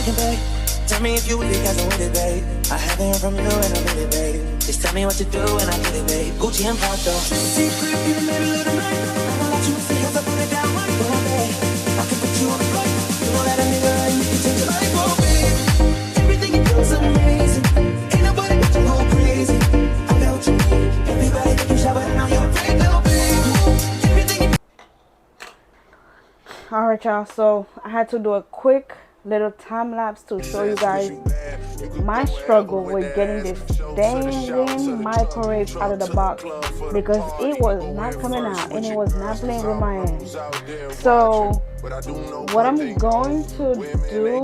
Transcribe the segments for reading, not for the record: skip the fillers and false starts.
talking, babe? Tell me if you with it, cause I'm with it, babe. I haven't heard from you and I'm with it, babe. Just tell me what to do and I get it, babe. Gucci and Pato. Secret in the middle of the night. I don't let you see if I put it down right, babe. I can put you on the flight. You know that a nigga and you can change your life, oh, babe. Everything you do is amazing. Ain't nobody got you go crazy. I got what you need. Everybody think you shy, but now you're afraid, little babe. Everything you... Alright, y'all, so I had to do a quick little time lapse to show you guys my struggle with getting this dang microwave out of the box because it was not coming out and it was not playing with my hands. So what I'm going to do,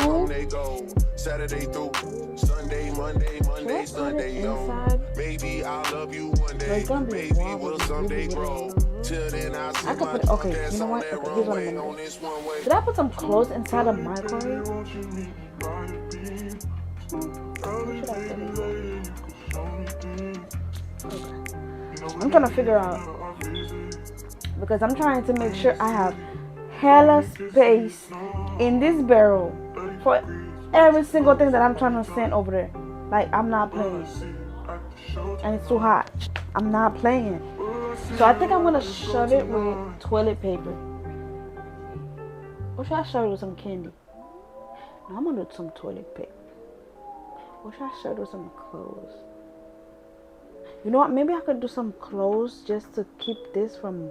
Saturday through Sunday, Monday, Monday, Sunday, yo. Maybe I'll love you one day. Maybe we'll someday grow. Till then I I could put, okay, you know what? Okay, here's what I'm gonna do. Did I put some clothes inside the microwave? Should I put it? Okay. I'm trying to figure out because I'm trying to make sure I have hella space in this barrel for every single thing that I'm trying to send over there. Like, I'm not playing. And it's too hot. I'm not playing. So I think I'm going to shove it with toilet paper. Or should I shove it with some candy? No, I'm going to do some toilet paper. Or should I shove it with some clothes? You know what? Maybe I could do some clothes just to keep this from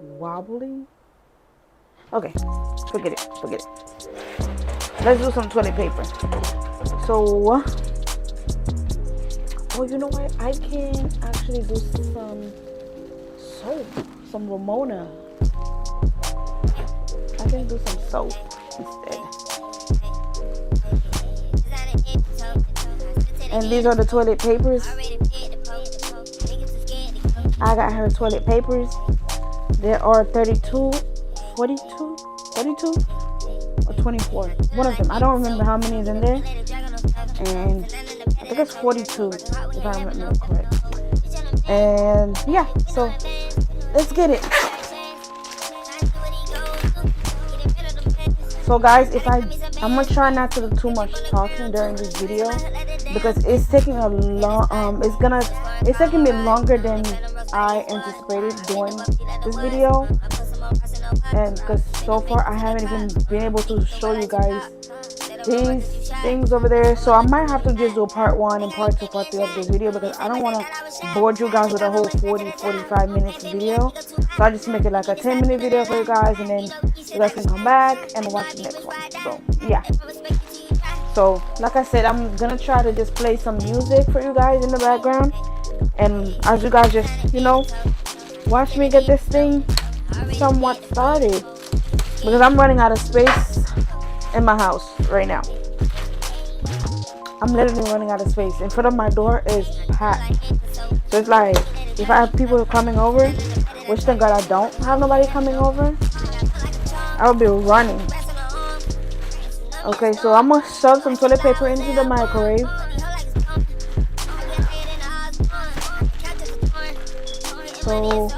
wobbling. Okay. Forget it. Forget it. Let's do some toilet paper. So, oh, you know what? I can actually do some soap, some Ramona. I can do some soap instead. And these are the toilet papers. I got her toilet papers. There are 32, 42, 32, or 24. One of them. I don't remember how many is in there. And I think it's 42, if I remember correct. And yeah, so let's get it. So guys, I'm gonna try not to do too much talking during this video because it's taking a long it's taking me longer than I anticipated doing this video, and because so far I haven't even been able to show you guys these things over there. So I might have to just do part 1 and part 2, part 3 of this video because I don't want to bore you guys with a whole 45 minutes video. So I just make it like a 10-minute video for you guys, and then you guys can come back and watch the next one. So yeah, so like I said, I'm gonna try to just play some music for you guys in the background, and as you guys just, you know, watch me get this thing somewhat started because I'm running out of space in my house right now. I'm literally running out of space. In front of my door is packed. So it's like, if I have people coming over, which thank God I don't have nobody coming over, I'll be running. Okay, so I'm gonna shove some toilet paper into the microwave. So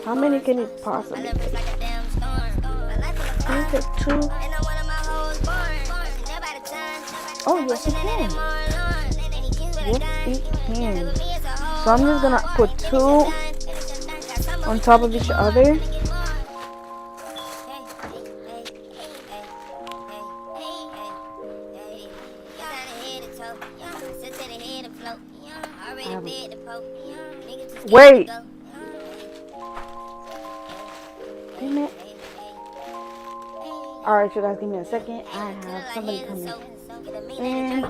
how many can it possibly take? Can it take 2? Oh, yes it can. Yes it can. So I'm just gonna put 2 on top of each other. Wait. Damn it. Alright, you guys, give me a second. I have somebody coming in.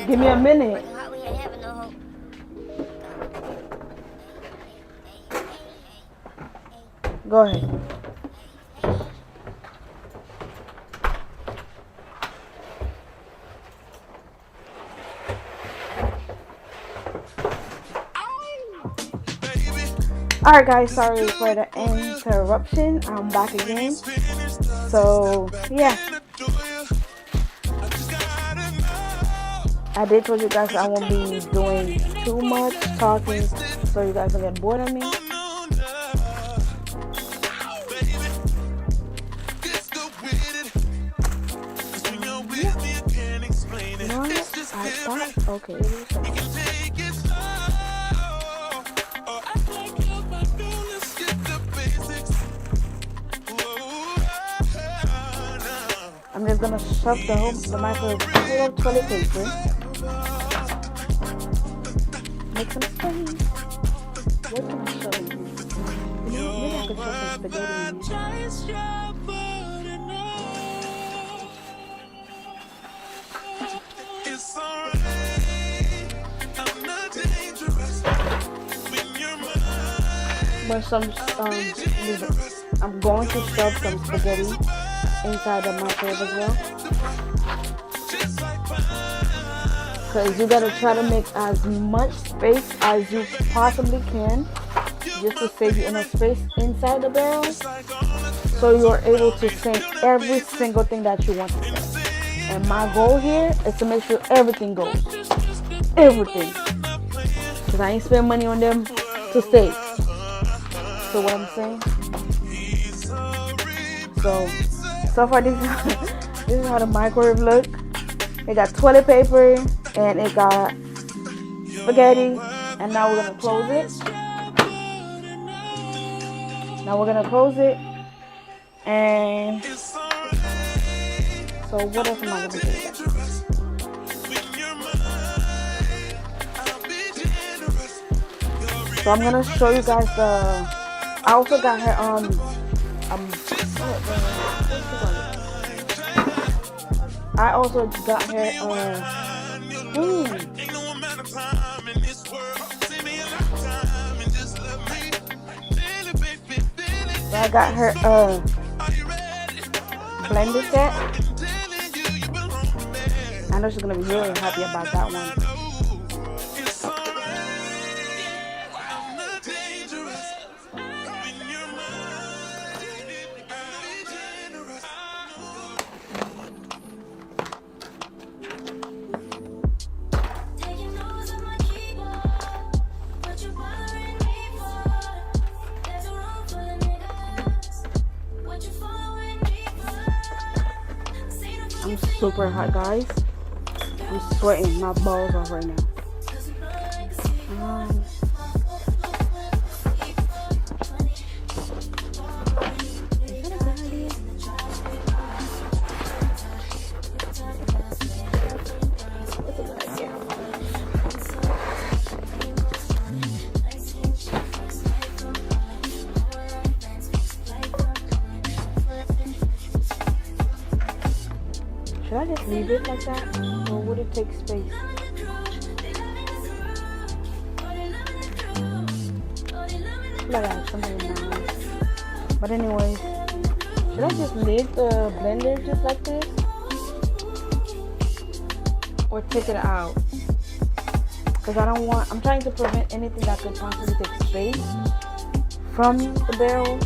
Give me a minute. Go ahead. Alright guys, sorry for the interruption. I'm back again. So yeah. I did told you guys I won't be doing too much talking, so you guys don't get bored of me. No, I thought, okay, it is I'm just gonna shove the microwave full of toilet paper. Make some space. What can I shove in here? Maybe I could shove some spaghetti in here. But I'm going to shove some spaghetti inside the microwave as well. Because you gotta try to make as much space as you possibly can, just to save you enough space inside the barrel, so you're able to send every single thing that you want to send. And my goal here is to make sure everything goes. Everything. Because I ain't spend money on them to save. So what I'm saying? So far this is how the microwave look. It got toilet paper and it got spaghetti. And now we're gonna close it. And so what else am I gonna do? So I'm gonna show you guys I also got her I also got her so I got her blender set. I know she's gonna be really happy about that one. I'm super hot, guys. I'm sweating my balls off right now. Should I just leave it like that, or would it take space? I feel like I have something in mind. But anyways, should I just leave the blender just like this, or take it out? Because I'm trying to prevent anything that could possibly take space from the barrel.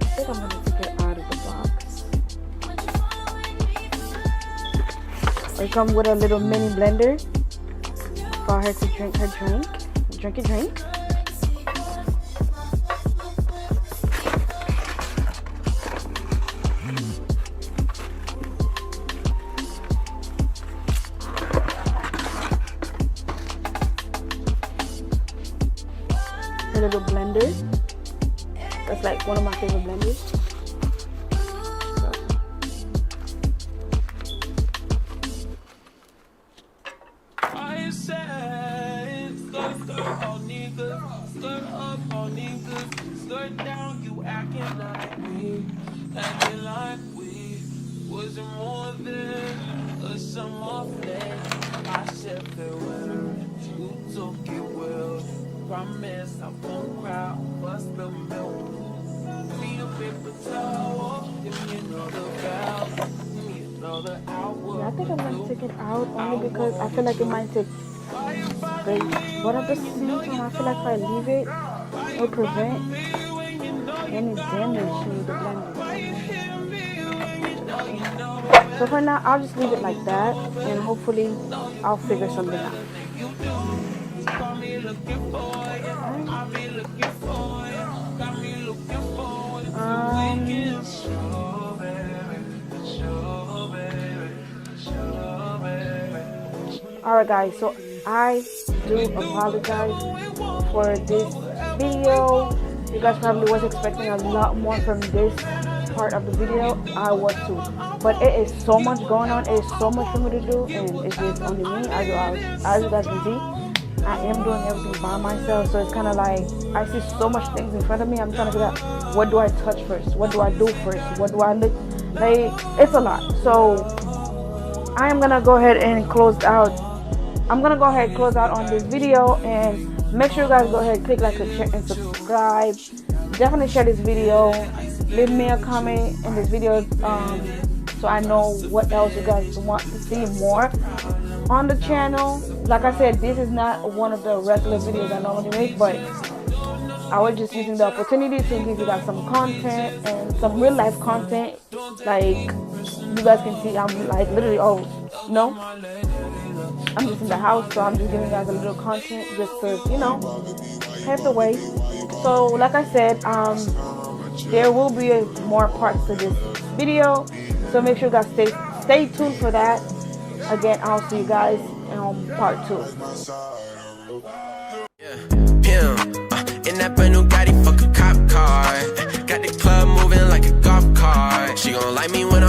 I think I'm gonna take it out of the box. It comes with a little mini blender for her to drink her drink. A little blender. That's like one of my favorite blenders. Promise I won't cry, bust the milk. Need a paper towel, give me another valve, give me another hour. Yeah, I think I'm gonna take it out only because I feel like it might take space. But at the same time, I feel like if I leave it, it'll prevent any damage to the blender. So for now, I'll just leave it like that, and hopefully I'll figure something out. Alright guys, so I do apologize for this video. You guys probably was expecting a lot more from this part of the video. I was too, but it is so much going on. It is so much for me to do, and it's just only me. As you guys can see, I am doing everything by myself, so it's kind of like I see so much things in front of me. I'm trying to figure out, what do I touch first, what do I do first, what do I look like. It's a lot. So I am gonna go ahead and close out on this video, and make sure you guys go ahead, click like, share, and subscribe. Definitely share this video. Leave me a comment in this video, so I know what else you guys want to see more on the channel. Like I said, this is not one of the regular videos I normally make, but I was just using the opportunity to give you guys some content and some real life content. Like you guys can see, I'm like literally, I'm just in the house, so I'm just giving you guys a little content just to, pave the way. So like I said, there will be more parts to this video, so make sure you guys stay tuned for that. Again, I'll see you guys on part 2. In that brand new Gotti, fuck a cop car. Got the club moving like a golf cart. She gon' like me when